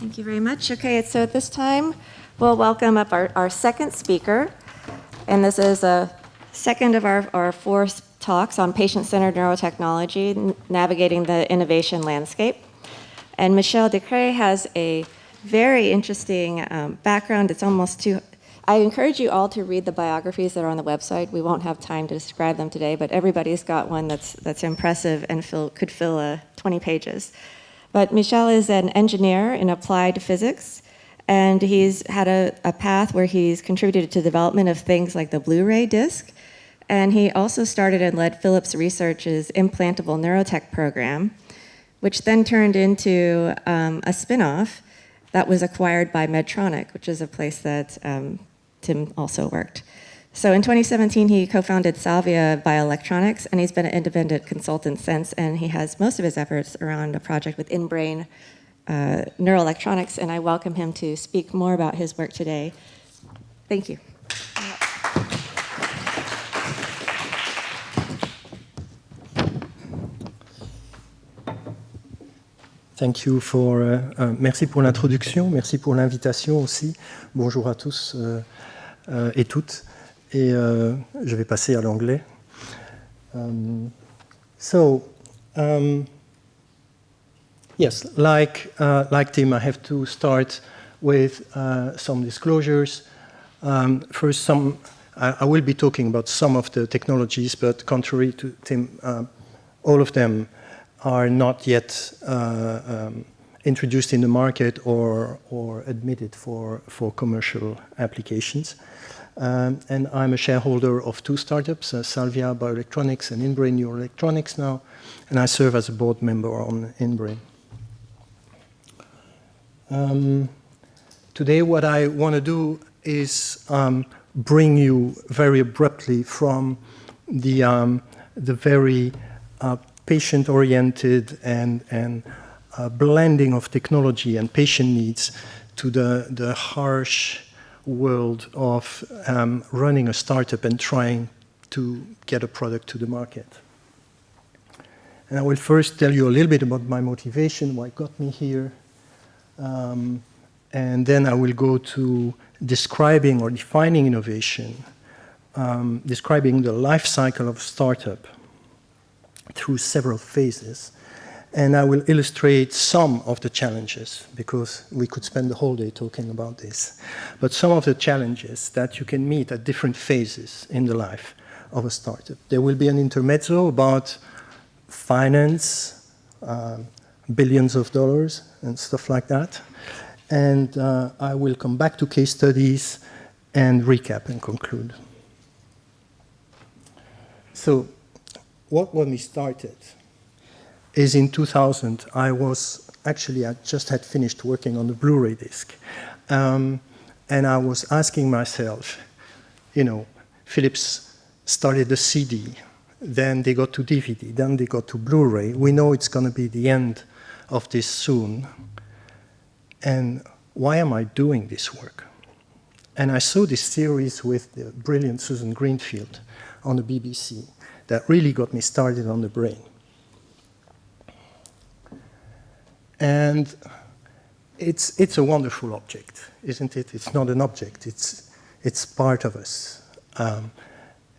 Thank you very much. Okay, so at this time, we'll welcome up our second speaker. And this is a second of our four talks on patient-centered neurotechnology, navigating the innovation landscape. And Michel Decré has a very interesting background. It's almost too... I encourage you all to read the biographies that are on the website. We won't have time to describe them today, but everybody's got one that's impressive and could fill 20 pages. But Michel is an engineer in applied physics, and he's had a path where he's contributed to the development of things like the Blu-ray disc, and he also started and led Philips Research's implantable neurotech program, which then turned into a spin-off that was acquired by Medtronic, which is a place that Tim also worked. So in 2017, he co-founded Salvia Bioelectronics, and he's been an independent consultant since, and he has most of his efforts around a project with in-brain neuroelectronics, and I welcome him to speak more about his work today. Thank you. Thank you for, merci pour l'introduction, merci pour l'invitation aussi. Bonjour à tous et toutes. Et je vais passer à l'anglais. Yes, like Tim, I have to start with some disclosures. First, I will be talking about some of the technologies, but contrary to Tim, all of them are not yet introduced in the market or admitted for commercial applications. And I'm a shareholder of two startups, Salvia Bioelectronics and in-brain neuroelectronics now, and I serve as a board member on in-brain. Today what I want to do is bring you very abruptly from the very patient-oriented and blending of technology and patient needs to the harsh world of running a startup and trying to get a product to the market. And I will first tell you a little bit about my motivation, what got me here, and then I will go to describing or defining innovation, describing the life cycle of startup through several phases. And I will illustrate some of the challenges, because we could spend the whole day talking about this. But some of the challenges that you can meet at different phases in the life of a startup. There will be an intermezzo about finance, billions of dollars and stuff like that. And I will come back to case studies and recap and conclude. So what when we started is in 2000, I just had finished working on the Blu-ray disc. And I was asking myself, Philips started the CD, then they got to DVD, then they got to Blu-ray. We know it's going to be the end of this soon. And why am I doing this work? And I saw this series with the brilliant Susan Greenfield on the BBC that really got me started on the brain. And it's a wonderful object, isn't it? It's not an object, it's part of us.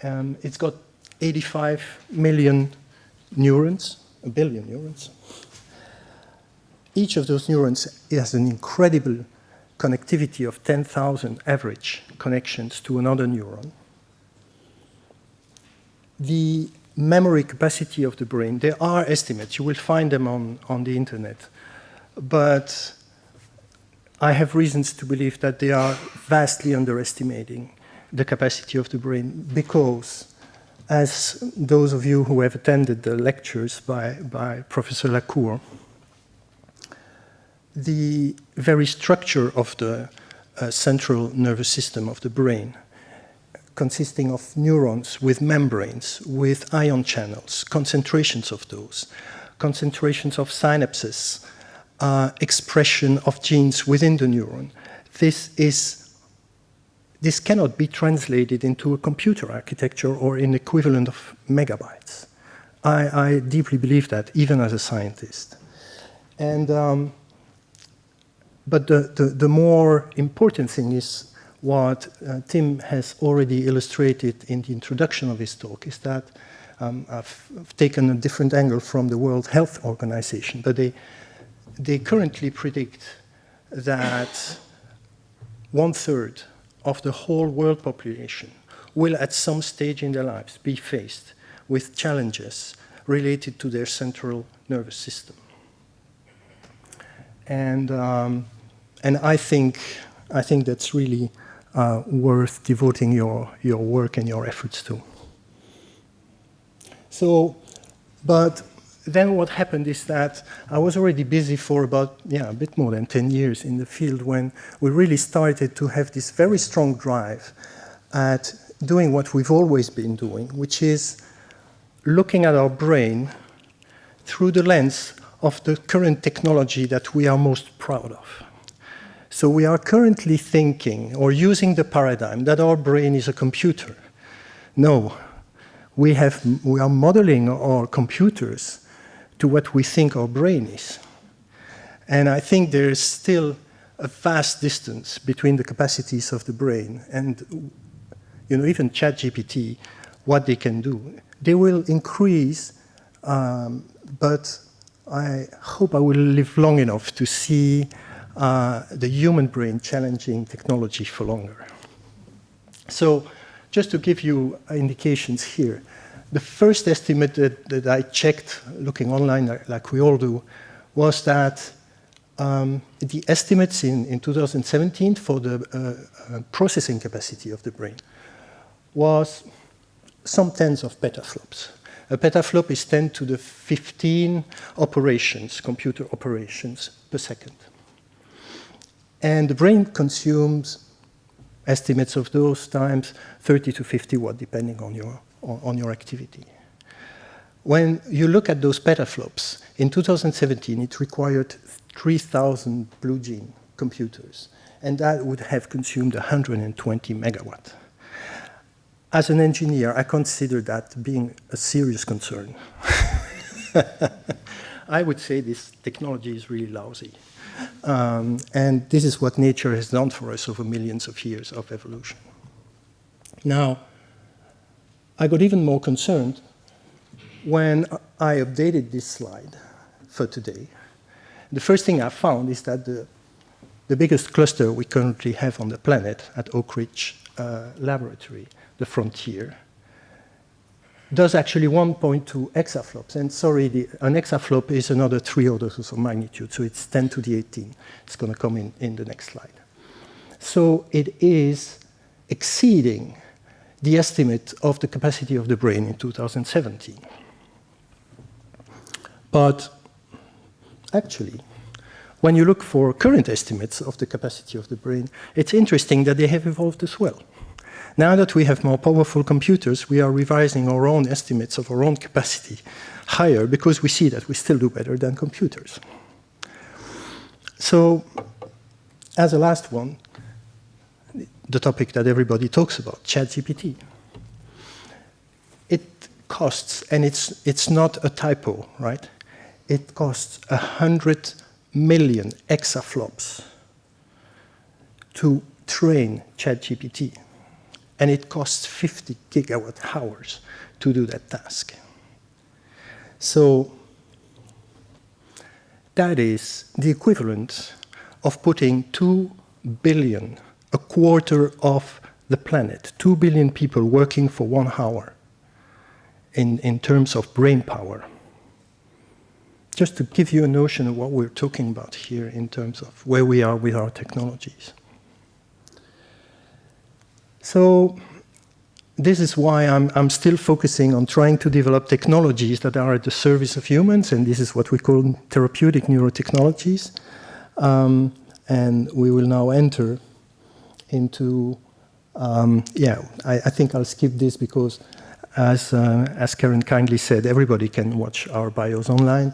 It's got 85 million neurons, a billion neurons. Each of those neurons has an incredible connectivity of 10,000 average connections to another neuron. The memory capacity of the brain, there are estimates, you will find them on the internet, but I have reasons to believe that they are vastly underestimating the capacity of the brain, because as those of you who have attended the lectures by Professor Lacour, the very structure of the central nervous system of the brain, consisting of neurons with membranes, with ion channels, concentrations of those, concentrations of synapses, expression of genes within the neuron. This cannot be translated into a computer architecture or in equivalent of megabytes. I deeply believe that, even as a scientist. And But the more important thing is what Tim has already illustrated in the introduction of his talk, is that I've taken a different angle from the World Health Organization, but they currently predict that 1/3 of the whole world population will at some stage in their lives be faced with challenges related to their central nervous system. And I think that's really worth devoting your work and your efforts to. So, but then what happened is that I was already busy for about, a bit more than 10 years in the field when we really started to have this very strong drive at doing what we've always been doing, which is looking at our brain through the lens of the current technology that we are most proud of. So we are currently thinking or using the paradigm that our brain is a computer. No, we are modeling our computers to what we think our brain is. And I think there is still a vast distance between the capacities of the brain and even ChatGPT, what they can do. They will increase, but I hope I will live long enough to see the human brain challenging technology for longer. So just to give you indications here, the first estimate that I checked, looking online like we all do, was that the estimates in 2017 for the processing capacity of the brain was some tens of petaflops. A petaflop is 10 to the 15 operations, computer operations per second. And the brain consumes estimates of those times 30 to 50 watt, depending on your activity. When you look at those petaflops, in 2017, it required 3,000 blue gene computers, and that would have consumed 120 megawatt. As an engineer, I consider that being a serious concern. I would say this technology is really lousy. And this is what nature has done for us over millions of years of evolution. Now, I got even more concerned when I updated this slide for today. The first thing I found is that the biggest cluster we currently have on the planet at Oak Ridge Laboratory, the Frontier, does actually 1.2 exaflops. And sorry, an exaflop is another 3 orders of magnitude, so it's 10 to the 18. It's going to come in the next slide. So it is exceeding the estimate of the capacity of the brain in 2017. But actually, when you look for current estimates of the capacity of the brain, it's interesting that they have evolved as well. Now that we have more powerful computers, we are revising our own estimates of our own capacity higher because we see that we still do better than computers. So, as a last one, the topic that everybody talks about, ChatGPT. It costs, and it's not a typo, right? It costs 100 million exaflops to train ChatGPT. And it costs 50 gigawatt hours to do that task. So that is the equivalent of putting 2 billion, a quarter of the planet, 2 billion people working for 1 hour in terms of brain power. Just to give you a notion of what we're talking about here in terms of where we are with our technologies. So this is why I'm still focusing on trying to develop technologies that are at the service of humans, and this is what we call therapeutic neurotechnologies. And we will now enter into, I think I'll skip this because, as Karen kindly said, everybody can watch our bios online.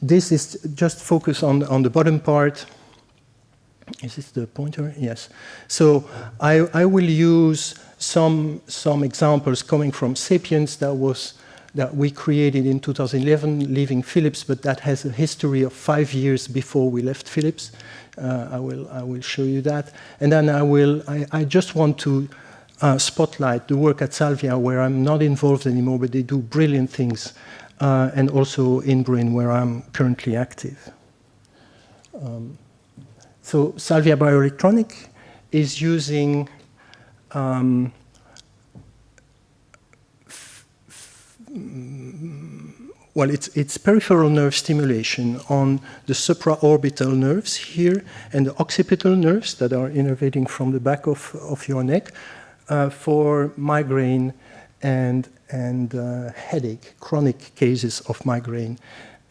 This is just focus on the bottom part. Is this the pointer? Yes. So I will use some examples coming from Sapiens that was that we created in 2011, leaving Philips, but that has a history of 5 years before we left Philips. I will show you that. And then I just want to spotlight the work at Salvia, where I'm not involved anymore, but they do brilliant things, and also in Brain, where I'm currently active. So Salvia Bioelectronic is using well, it's peripheral nerve stimulation on the supraorbital nerves here and the occipital nerves that are innervating from the back of your neck for migraine and headache, chronic cases of migraine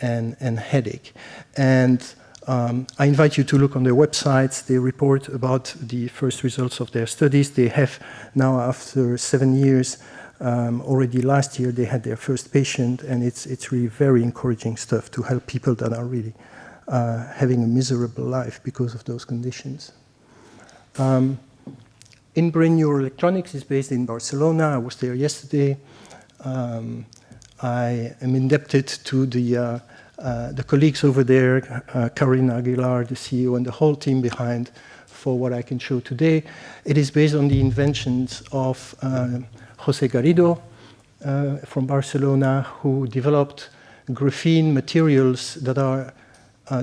and headache. And I invite you to look on their websites. They report about the first results of their studies. They have now, after 7 years, already last year, they had their first patient, and it's really very encouraging stuff to help people that are really having a miserable life because of those conditions. In-brain neuroelectronics is based in Barcelona. I was there yesterday. I am indebted to the colleagues over there, Karina Aguilar, the CEO, and the whole team behind for what I can show today. It is based on the inventions of José Garrido from Barcelona, who developed graphene materials that are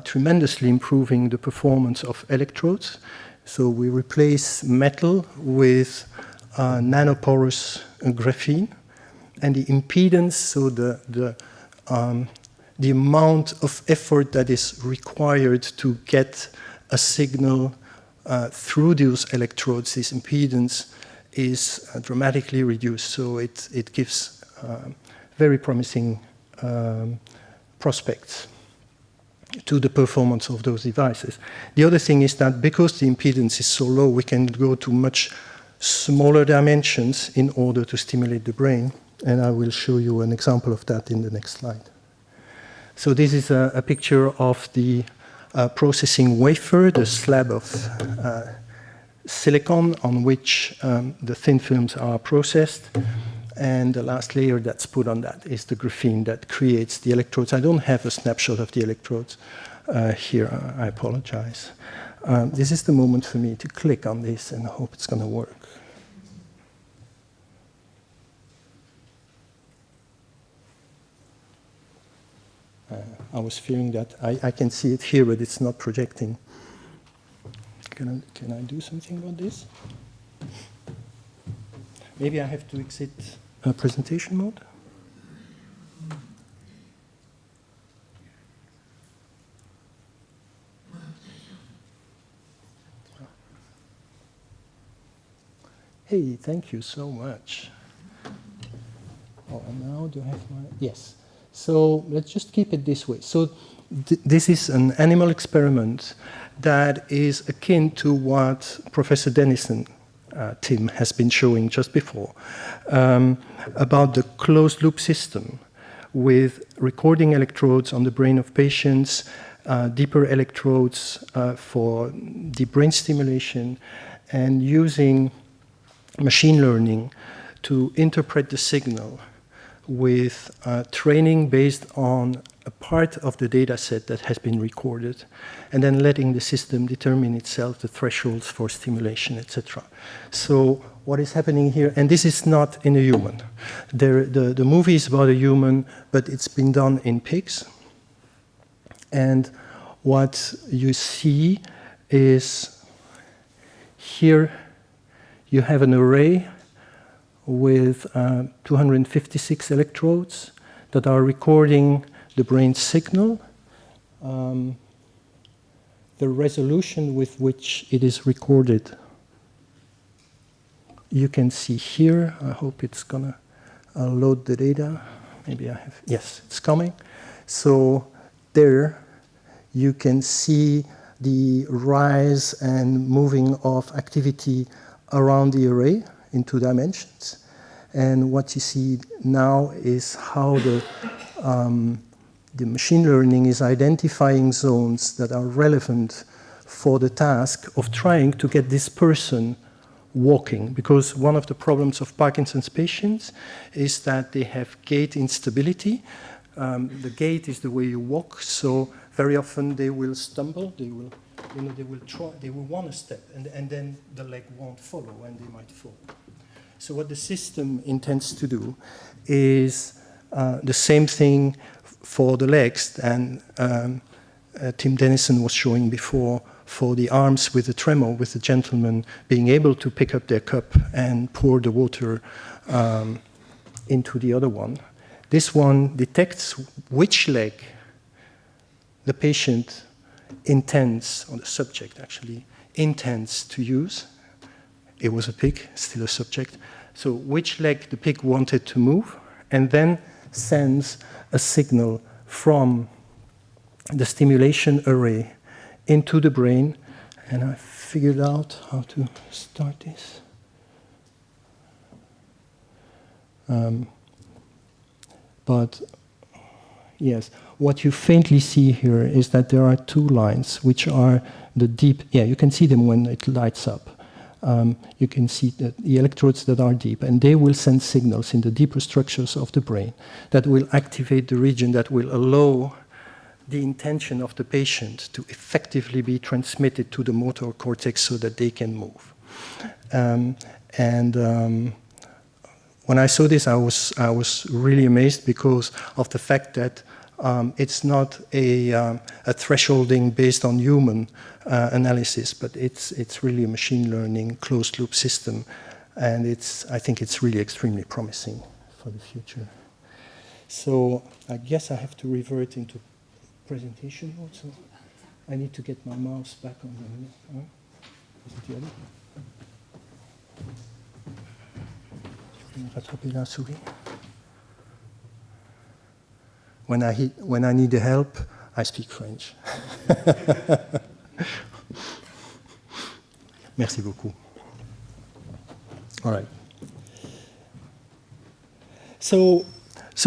tremendously improving the performance of electrodes. So we replace metal with nanoporous graphene, and the impedance, so the amount of effort that is required to get a signal through those electrodes, this impedance is dramatically reduced. So it gives very promising prospects to the performance of those devices. The other thing is that because the impedance is so low, we can go to much smaller dimensions in order to stimulate the brain. And I will show you an example of that in the next slide. So this is a picture of the processing wafer, the slab of silicon on which the thin films are processed. And the last layer that's put on that is the graphene that creates the electrodes. I don't have a snapshot of the electrodes here. I apologize. This is the moment for me to click on this and hope it's going to work. I was fearing that I can see it here, but it's not projecting. Can I do something about this? Maybe I have to exit presentation mode. Hey, thank you so much. Oh, and now do I have my... Yes. So let's just keep it this way. So this is an animal experiment that is akin to what Professor Dennison, Tim, has been showing just before, about the closed-loop system with recording electrodes on the brain of patients, deeper electrodes for deep brain stimulation, and using machine learning to interpret the signal with training based on a part of the data set that has been recorded, and then letting the system determine itself the thresholds for stimulation, etc. So what is happening here, and this is not in a human. The movie is about a human, but it's been done in pigs. And what you see is here you have an array with 256 electrodes that are recording the brain signal. The resolution with which it is recorded, you can see here. I hope it's gonna load the data. Maybe I have, yes, it's coming. So there you can see the rise and moving of activity around the array in 2 dimensions. And what you see now is how the machine learning is identifying zones that are relevant for the task of trying to get this person walking, because one of the problems of Parkinson's patients is that they have gait instability. The gait is the way you walk, so very often they will stumble, they will try, they will want to step, and then the leg won't follow, and they might fall. So what the system intends to do is the same thing for the legs, and Tim Dennison was showing before, for the arms with the tremor, with the gentleman being able to pick up their cup and pour the water into the other one. This one detects which leg the patient intends, or the subject actually, intends to use. It was a pig, still a subject. So which leg the pig wanted to move, and then sends a signal from the stimulation array into the brain. And I figured out how to start this. But yes, what you faintly see here is that there are two lines, which are the deep, you can see them when it lights up. You can see that the electrodes that are deep, and they will send signals in the deeper structures of the brain that will activate the region that will allow the intention of the patient to effectively be transmitted to the motor cortex so that they can move. When I saw this, I was really amazed because of the fact that it's not a thresholding based on human analysis, but it's really a machine learning closed loop system, and I think it's really extremely promising for the future. So I guess I have to revert into presentation mode. So I need to get my mouse back on the. Is it the other? Rattraper la souris. When I need help, I speak French. Merci beaucoup. All right. So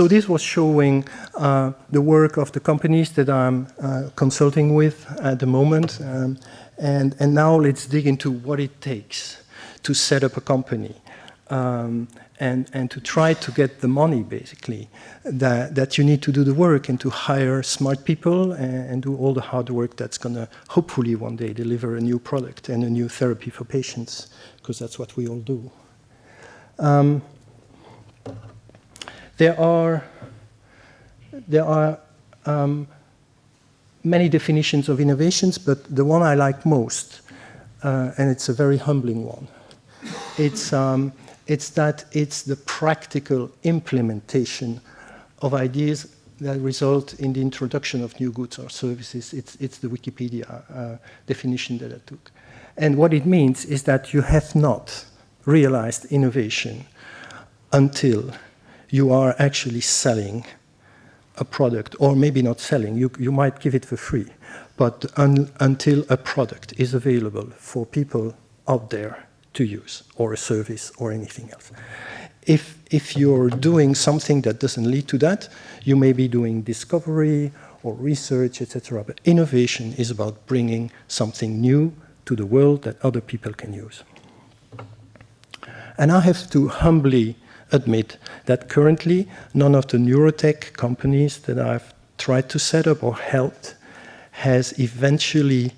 this was showing the work of the companies that I'm consulting with at the moment, and now let's dig into what it takes to set up a company. And to try to get the money, basically, that you need to do the work and to hire smart people and do all the hard work that's going to hopefully one day deliver a new product and a new therapy for patients, because that's what we all do. There are many definitions of innovations, but the one I like most, and it's a very humbling one, it's that it's the practical implementation of ideas that result in the introduction of new goods or services. It's the Wikipedia definition that I took. And what it means is that you have not realized innovation until you are actually selling a product, or maybe not selling, you might give it for free, but until a product is available for people out there to use, or a service, or anything else. If you're doing something that doesn't lead to that, you may be doing discovery or research, etc. But innovation is about bringing something new to the world that other people can use. And I have to humbly admit that currently none of the neurotech companies that I've tried to set up or helped has eventually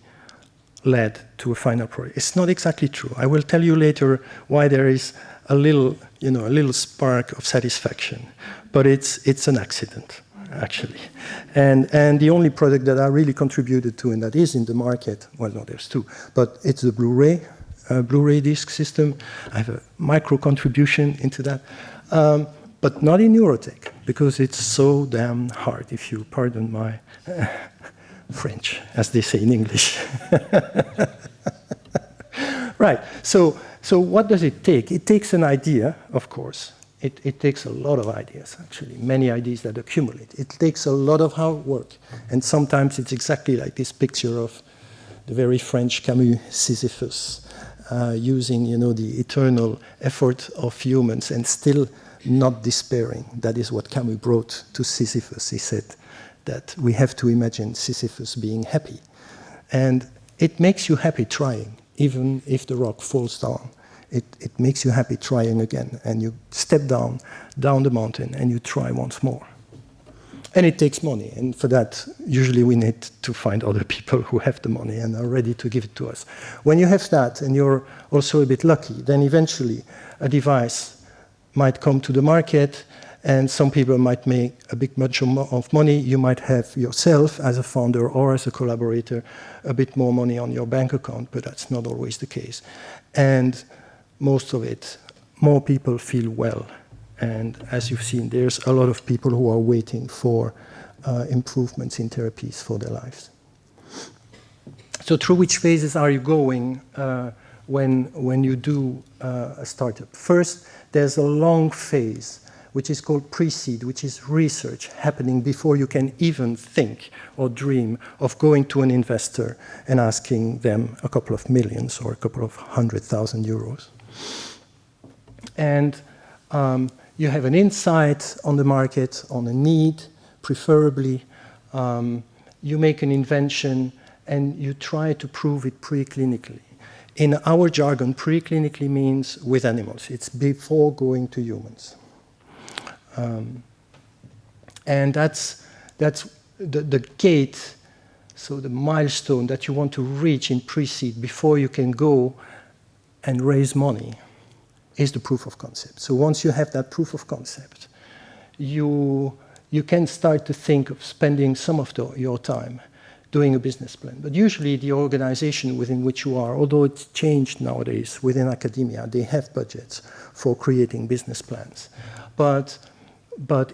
led to a final product. It's not exactly true. I will tell you later why there is a little spark of satisfaction, but it's an accident, actually. And the only product that I really contributed to, and that is in the market, well, no, there's two, but it's the Blu-ray disc system. I have a micro contribution into that, but not in neurotech, because it's so damn hard, if you pardon my French, as they say in English. Right, so what does it take? It takes an idea, of course. It takes a lot of ideas, actually, many ideas that accumulate. It takes a lot of hard work, and sometimes it's exactly like this picture of the very French Camus Sisyphus, using, the eternal effort of humans and still not despairing. That is what Camus brought to Sisyphus. He said that we have to imagine Sisyphus being happy. And it makes you happy trying, even if the rock falls down. it makes you happy trying again. And you step down the mountain and you try once more. And it takes money. And for that, usually we need to find other people who have the money and are ready to give it to us. When you have that and you're also a bit lucky, then eventually a device might come to the market and some people might make a big bunch of money. You might have yourself as a founder or as a collaborator a bit more money on your bank account, but that's not always the case. And most of it, more people feel well. And as you've seen, there's a lot of people who are waiting for improvements in therapies for their lives. So through which phases are you going when you do a startup? First, there's a long phase, which is called pre-seed, which is research happening before you can even think or dream of going to an investor and asking them a couple of millions or a couple of 100,000 euros. And you have an insight on the market, on a need, preferably. You make an invention and you try to prove it preclinically. In our jargon, preclinically means with animals. It's before going to humans. And that's the gate, so the milestone that you want to reach in pre-seed before you can go and raise money is the proof of concept. So once you have that proof of concept, you can start to think of spending some of your time doing a business plan. But usually the organization within which you are, although it's changed nowadays within academia, they have budgets for creating business plans. But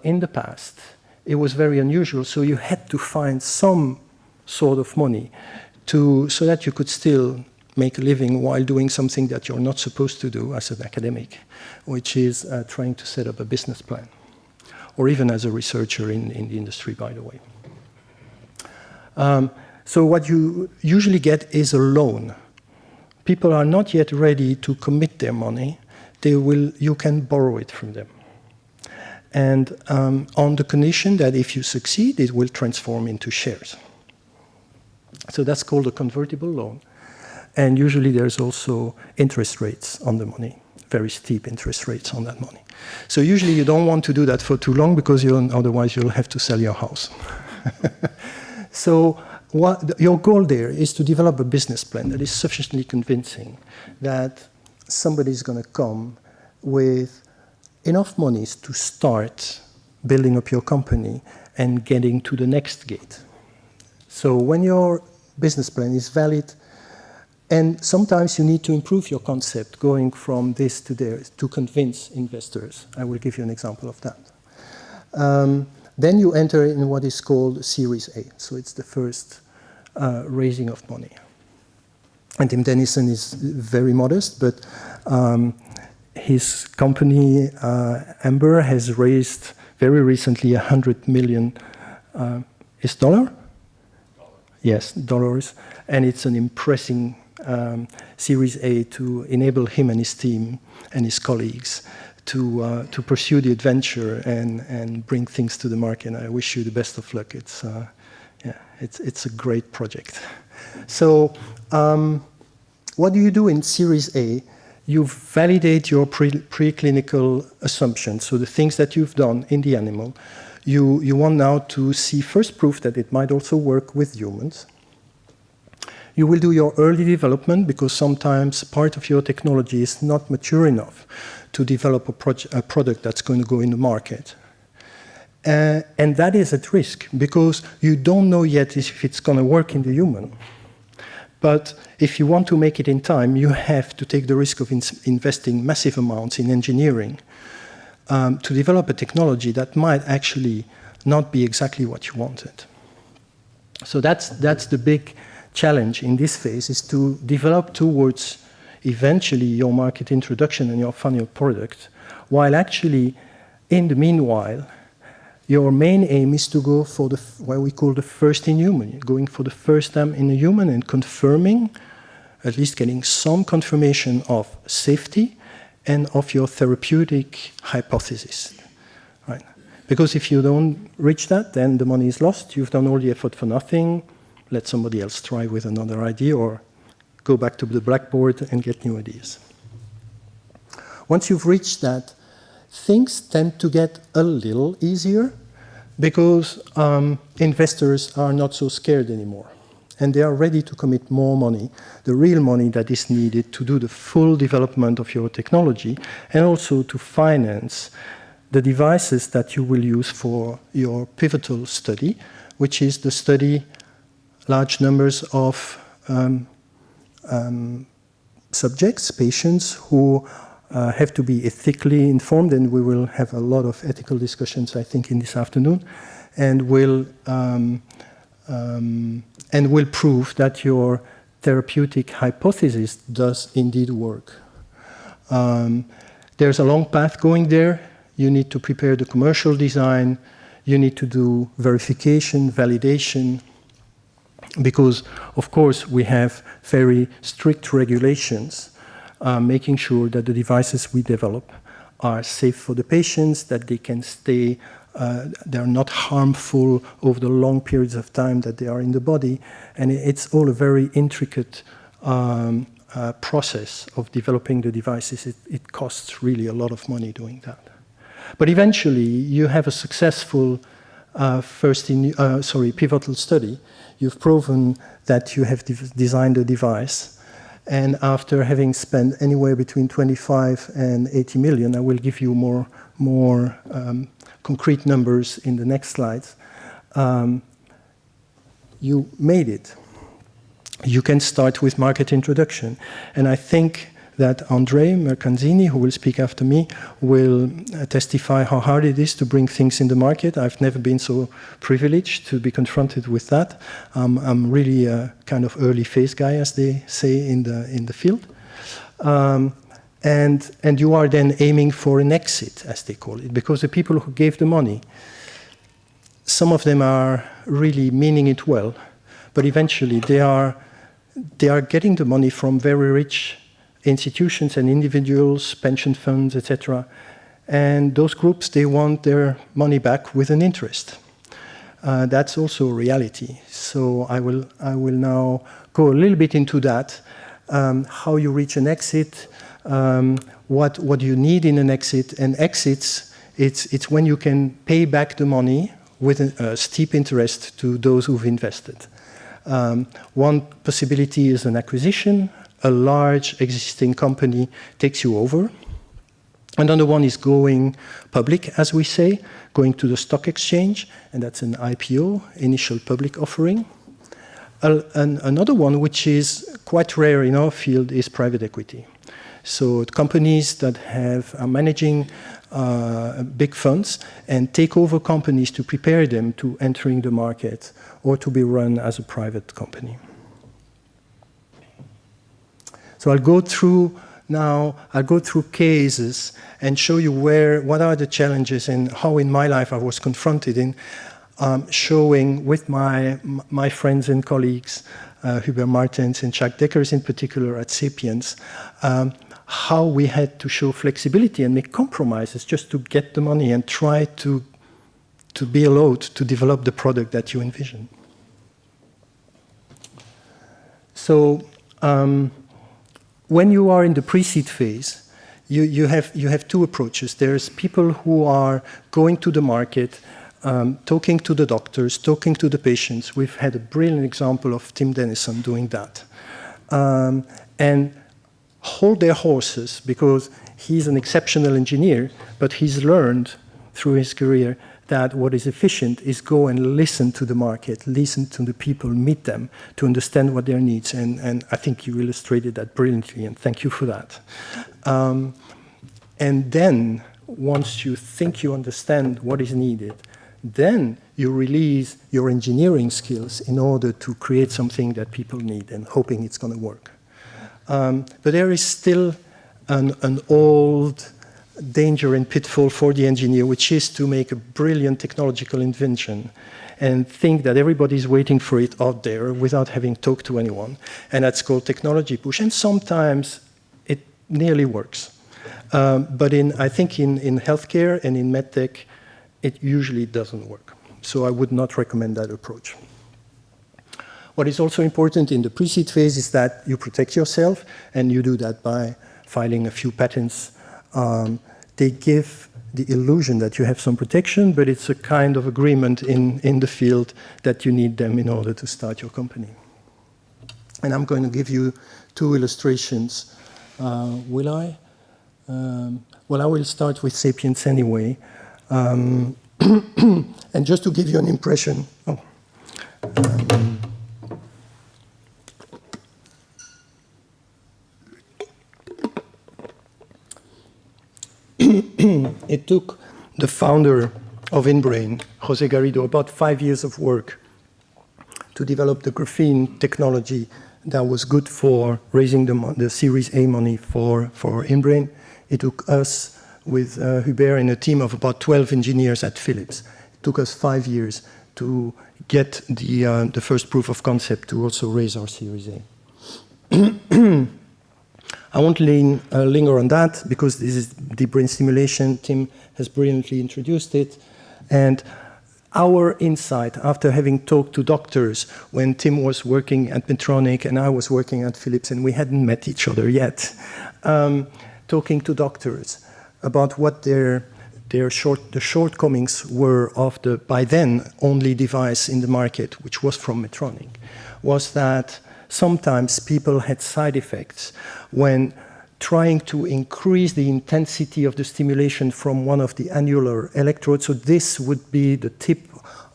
in the past, it was very unusual, so you had to find some sort of money so that you could still make a living while doing something that you're not supposed to do as an academic, which is trying to set up a business plan, or even as a researcher in the industry, by the way. So what you usually get is a loan. People are not yet ready to commit their money. You can borrow it from them. And on the condition that if you succeed, it will transform into shares. So that's called a convertible loan. And usually there's also interest rates on the money, very steep interest rates on that money. So usually you don't want to do that for too long because otherwise you'll have to sell your house. So your goal there is to develop a business plan that is sufficiently convincing that somebody's going to come with enough monies to start building up your company and getting to the next gate. So when your business plan is valid, and sometimes you need to improve your concept going from this to there to convince investors. I will give you an example of that. Then you enter in what is called Series A. So it's the first raising of money. And Tim Dennison is very modest, but his company, Amber, has raised very recently $100 million. Is dollar? Yes, dollars. And it's an impressive Series A to enable him and his team and his colleagues to pursue the adventure and bring things to the market. And I wish you the best of luck. It's a great project. So what do you do in Series A? You validate your preclinical assumptions, so the things that you've done in the animal. You want now to see first proof that it might also work with humans. You will do your early development because sometimes part of your technology is not mature enough to develop a product that's going to go in the market. And that is at risk because you don't know yet if it's going to work in the human. But if you want to make it in time, you have to take the risk of investing massive amounts in engineering to develop a technology that might actually not be exactly what you wanted. So that's the big challenge in this phase, is to develop towards eventually your market introduction and your final product, while actually, in the meanwhile, your main aim is to go for what we call the first in human, going for the first time in a human and confirming, at least getting some confirmation of safety and of your therapeutic hypothesis. Right? Because if you don't reach that, then the money is lost. You've done all the effort for nothing. Let somebody else try with another idea or go back to the blackboard and get new ideas. Once you've reached that, things tend to get a little easier because investors are not so scared anymore. And they are ready to commit more money, the real money that is needed to do the full development of your technology, and also to finance the devices that you will use for your pivotal study, which is the study large numbers of subjects, patients, who have to be ethically informed, and we will have a lot of ethical discussions, I think, in this afternoon, and will prove that your therapeutic hypothesis does indeed work. There's a long path going there. You need to prepare the commercial design. You need to do verification, validation, because, of course, we have very strict regulations making sure that the devices we develop are safe for the patients, that they can stay, they're not harmful over the long periods of time that they are in the body. And it's all a very intricate process of developing the devices. It costs really a lot of money doing that. But eventually, you have a successful pivotal study. You've proven that you have designed a device, and after having spent anywhere between 25 and 80 million, I will give you more concrete numbers in the next slides. You made it. You can start with market introduction, and I think that André Mercanzini, who will speak after me, will testify how hard it is to bring things in the market. I've never been so privileged to be confronted with that. I'm really a kind of early phase guy, as they say in the field. And you are then aiming for an exit, as they call it, because the people who gave the money, some of them are really meaning it well, but eventually they are getting the money from very rich institutions and individuals, pension funds, etc. And those groups, they want their money back with an interest. That's also a reality. So I will now go a little bit into that, how you reach an exit, what you need in an exit. And exits, it's when you can pay back the money with a steep interest to those who've invested. One possibility is an acquisition. A large existing company takes you over. Another one is going public, as we say, going to the stock exchange, and that's an IPO, initial public offering. And another one, which is quite rare in our field, is private equity. So companies that are managing big funds and take over companies to prepare them to entering the market or to be run as a private company. So I'll go through cases and show you what are the challenges and how in my life I was confronted in showing with my friends and colleagues, Hubert Martens and Jacques Dekkers in particular at Sapiens, how we had to show flexibility and make compromises just to get the money and try to be allowed to develop the product that you envision. So when you are in the pre-seed phase, you have two approaches. There's people who are going to the market, talking to the doctors, talking to the patients. We've had a brilliant example of Tim Dennison doing that. And hold their horses, because he's an exceptional engineer, but he's learned through his career that what is efficient is go and listen to the market, listen to the people, meet them to understand what their needs. And I think you illustrated that brilliantly, and thank you for that. And then, once you think you understand what is needed, then you release your engineering skills in order to create something that people need and hoping it's going to work. But there is still an old danger and pitfall for the engineer, which is to make a brilliant technological invention and think that everybody's waiting for it out there without having talked to anyone. And that's called technology push. And sometimes it nearly works. But I think in healthcare and in medtech, it usually doesn't work. So I would not recommend that approach. What is also important in the pre-seed phase is that you protect yourself, and you do that by filing a few patents they give the illusion that you have some protection, but it's a kind of agreement in the field that you need them in order to start your company. And I'm going to give you 2 illustrations. Will I? Well, I will start with Sapiens anyway. And just to give you an impression, it took the founder of InBrain, Jose Garrido, about 5 years of work to develop the graphene technology that was good for raising the Series A money for InBrain. It took us, with Hubert and a team of about 12 engineers at Philips, it took us 5 years to get the first proof of concept to also raise our Series A. I won't linger on that because this is deep brain stimulation. Tim has brilliantly introduced it. And our insight, after having talked to doctors when Tim was working at Medtronic and I was working at Philips and we hadn't met each other yet, talking to doctors about what the shortcomings were of the, by then, only device in the market, which was from Medtronic, was that sometimes people had side effects when trying to increase the intensity of the stimulation from one of the annular electrodes. So this would be the tip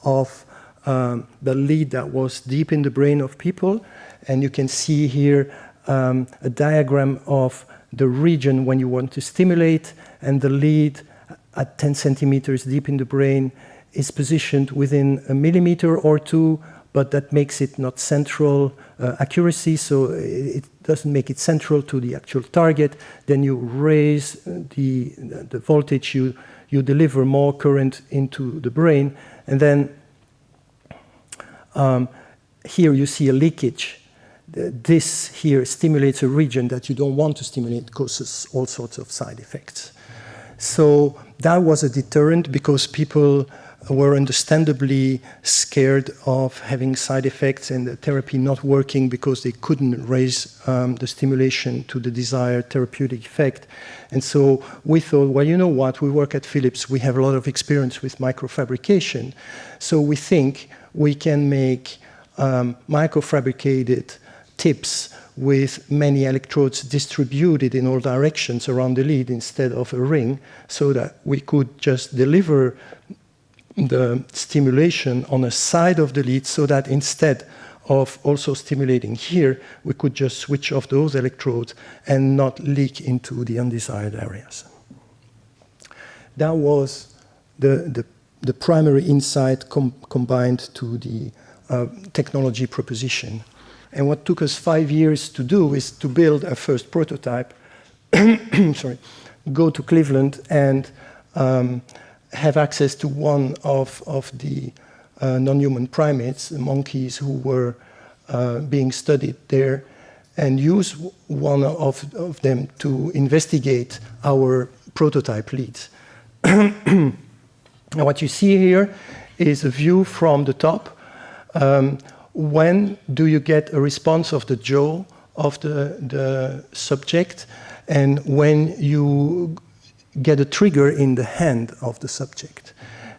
of the lead that was deep in the brain of people. And you can see here a diagram of the region when you want to stimulate, and the lead at 10 centimeters deep in the brain is positioned within a millimeter or 2, but that makes it not central accuracy, so it doesn't make it central to the actual target. Then you raise the voltage, you deliver more current into the brain, and then here you see a leakage. This here stimulates a region that you don't want to stimulate, causes all sorts of side effects. So that was a deterrent because people were understandably scared of having side effects and the therapy not working because they couldn't raise the stimulation to the desired therapeutic effect. And so we thought, well, you know what, we work at Philips, we have a lot of experience with microfabrication, so we think we can make microfabricated tips with many electrodes distributed in all directions around the lead instead of a ring, so that we could just deliver the stimulation on a side of the lead, so that instead of also stimulating here, we could just switch off those electrodes and not leak into the undesired areas. That was the primary insight combined to the technology proposition. And what took us 5 years to do is to build a first prototype, sorry, go to Cleveland and have access to one of the non-human primates, the monkeys who were being studied there, and use one of them to investigate our prototype leads. And what you see here is a view from the top. When do you get a response of the jaw of the subject, and when you get a trigger in the hand of the subject.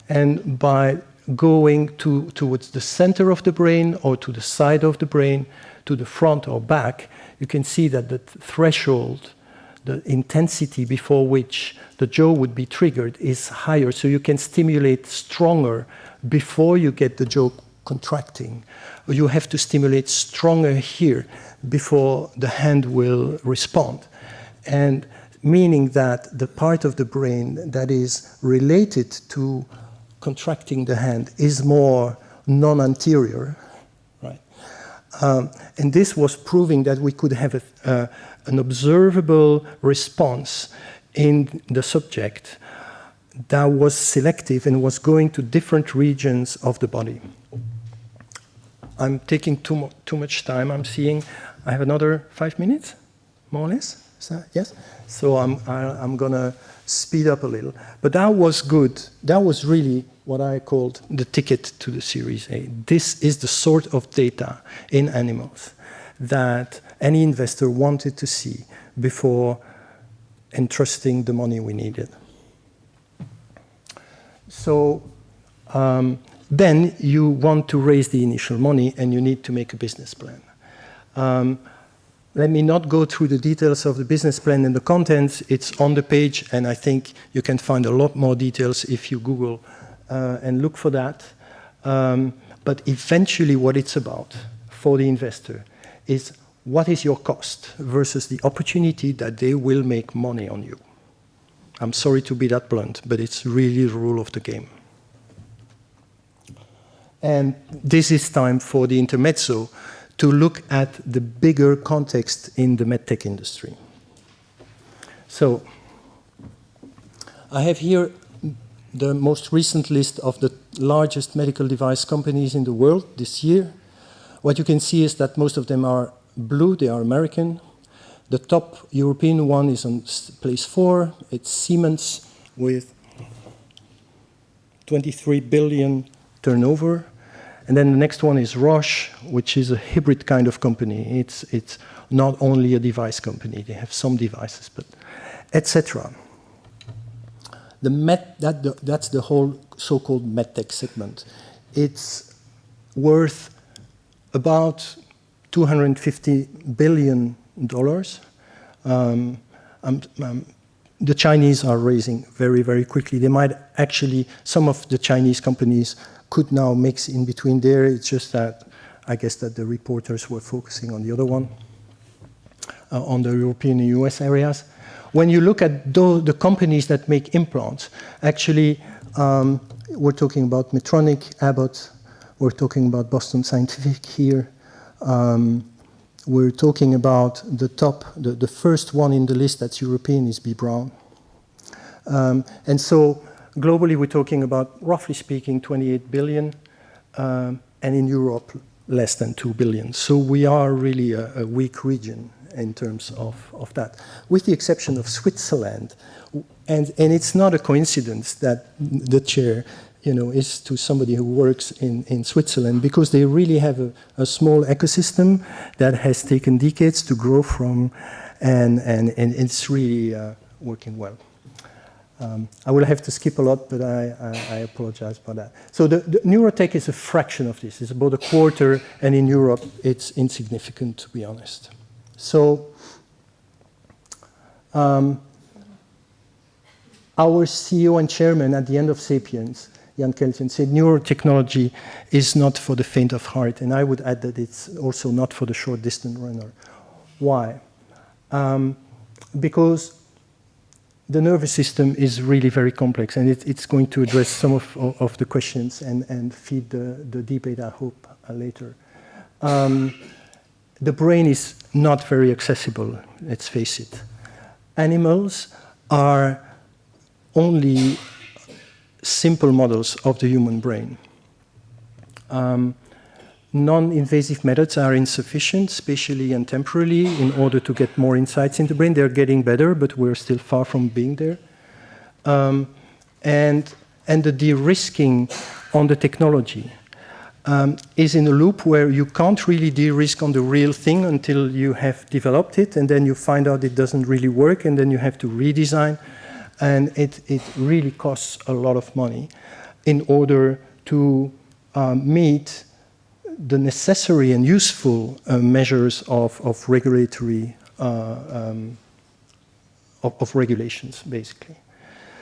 And by going towards the center of the brain or to the side of the brain, to the front or back, you can see that the threshold, the intensity before which the jaw would be triggered is higher, so you can stimulate stronger before you get the jaw contracting. You have to stimulate stronger here before the hand will respond. And meaning that the part of the brain that is related to contracting the hand is more non-anterior, right? And this was proving that we could have an observable response in the subject that was selective and was going to different regions of the body. I'm taking too much time. I'm seeing I have another 5 minutes, more or less. Yes? So I'm going to speed up a little. But that was good. That was really what I called the ticket to the Series A. This is the sort of data in animals that any investor wanted to see before entrusting the money we needed. So then you want to raise the initial money and you need to make a business plan. Let me not go through the details of the business plan and the contents. It's on the page, and I think you can find a lot more details if you Google and look for that. But eventually what it's about for the investor is what is your cost versus the opportunity that they will make money on you. I'm sorry to be that blunt, but it's really the rule of the game. And this is time for the intermezzo to look at the bigger context in the medtech industry. So I have here the most recent list of the largest medical device companies in the world this year. What you can see is that most of them are blue, they are American. The top European one is on place 4. It's Siemens with 23 billion turnover. And then the next one is Roche, which is a hybrid kind of company. It's not only a device company. They have some devices, but etc. That's the whole so-called medtech segment. It's worth about $250 billion. The Chinese are raising very, very quickly. They might actually, some of the Chinese companies could now mix in between there. It's just that, I guess that the reporters were focusing on the other one, on the European and US areas. When you look at the companies that make implants, actually, we're talking about Medtronic, Abbott, we're talking about Boston Scientific here. We're talking about the top, the first one in the list that's European is B. Braun. And so globally, we're talking about, roughly speaking, 28 billion, and in Europe, less than 2 billion. So we are really a weak region in terms of that, with the exception of Switzerland. And it's not a coincidence that the chair, is to somebody who works in Switzerland, because they really have a small ecosystem that has taken decades to grow from, and it's really working well. I will have to skip a lot, but I apologize for that. So the neurotech is a fraction of this. It's about a quarter, and in Europe, it's insignificant, to be honest. So our CEO and chairman at the end of Sapiens, Jan Kelsen, said neurotechnology is not for the faint of heart, and I would add that it's also not for the short distance runner. Why? Because the nervous system is really very complex, and it's going to address some of the questions and feed the debate, I hope, later. The brain is not very accessible, let's face it. Animals are only simple models of the human brain. Non-invasive methods are insufficient, spatially and temporally, in order to get more insights in the brain. They're getting better, but we're still far from being there. And the de-risking on the technology is in a loop where you can't really de-risk on the real thing until you have developed it, and then you find out it doesn't really work, and then you have to redesign. And it really costs a lot of money in order to meet the necessary and useful measures of regulatory, of regulations, basically.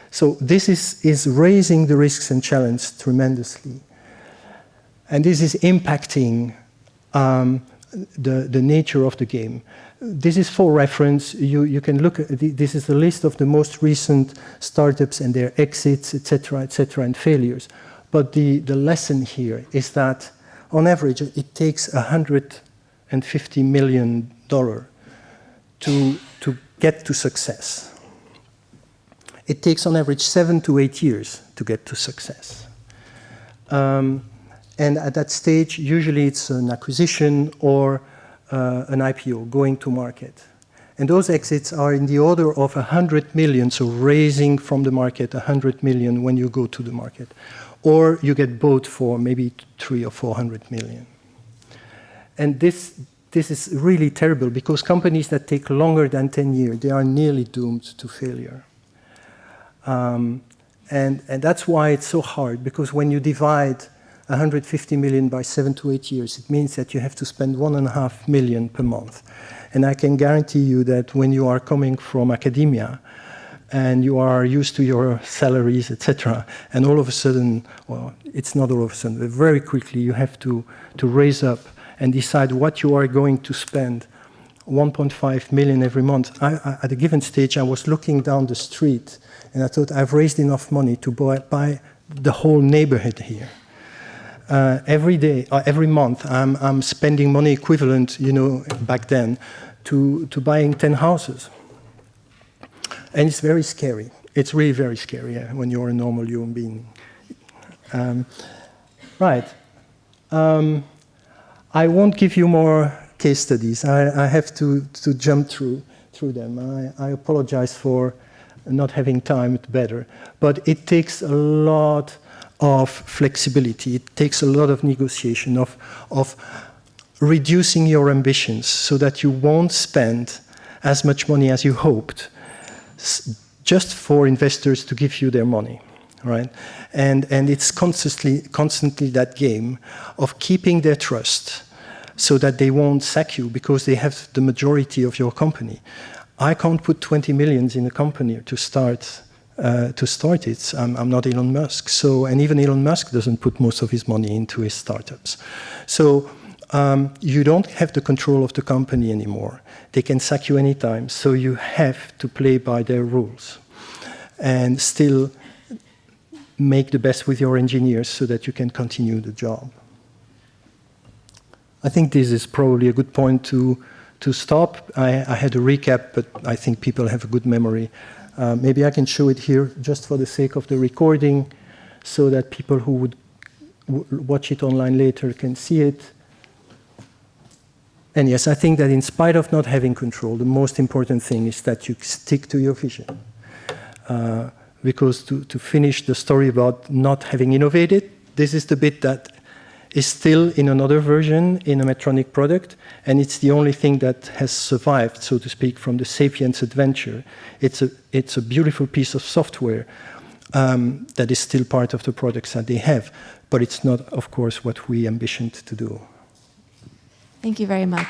So this is raising the risks and challenges tremendously. And this is impacting the nature of the game. This is for reference. You can look at this is a list of the most recent startups and their exits, etc., and failures. But the lesson here is that, on average, it takes $150 million to get to success. It takes, on average, 7 to 8 years to get to success. And at that stage, usually it's an acquisition or an IPO, going to market. And those exits are in the order of 100 million, so raising from the market 100 million when you go to the market. Or you get bought for maybe 300 or 400 million. And this this is really terrible, because companies that take longer than 10 years, they are nearly doomed to failure. And that's why it's so hard, because when you divide 150 million by 7 to 8 years, it means that you have to spend 1.5 million per month. And I can guarantee you that when you are coming from academia and you are used to your salaries, etc., and all of a sudden, well, it's not all of a sudden, but very quickly you have to raise up and decide what you are going to spend 1.5 million every month. At a given stage, I was looking down the street and I thought, I've raised enough money to buy the whole neighborhood here. Every day, every month, I'm spending money equivalent, back then, to buying 10 houses. And it's very scary. It's really very scary when you're a normal human being. Right. I won't give you more case studies. I have to jump through them. I apologize for not having time better. But it takes a lot of flexibility. It takes a lot of negotiation, of reducing your ambitions so that you won't spend as much money as you hoped just for investors to give you their money, right? And it's constantly that game of keeping their trust so that they won't sack you because they have the majority of your company. I can't put 20 millions in a company to start it. I'm not Elon Musk. And even Elon Musk doesn't put most of his money into his startups. So you don't have the control of the company anymore. They can sack you anytime. So you have to play by their rules and still make the best with your engineers so that you can continue the job. I think this is probably a good point to stop. I had a recap, but I think people have a good memory. Maybe I can show it here just for the sake of the recording so that people who would watch it online later can see it. And yes, I think that in spite of not having control, the most important thing is that you stick to your vision. Because to finish the story about not having innovated, this is the bit that is still in another version in a Medtronic product, and it's the only thing that has survived, so to speak, from the Sapiens adventure. It's a beautiful piece of software that is still part of the products that they have, but it's not, of course, what we ambitioned to do. Thank you very much.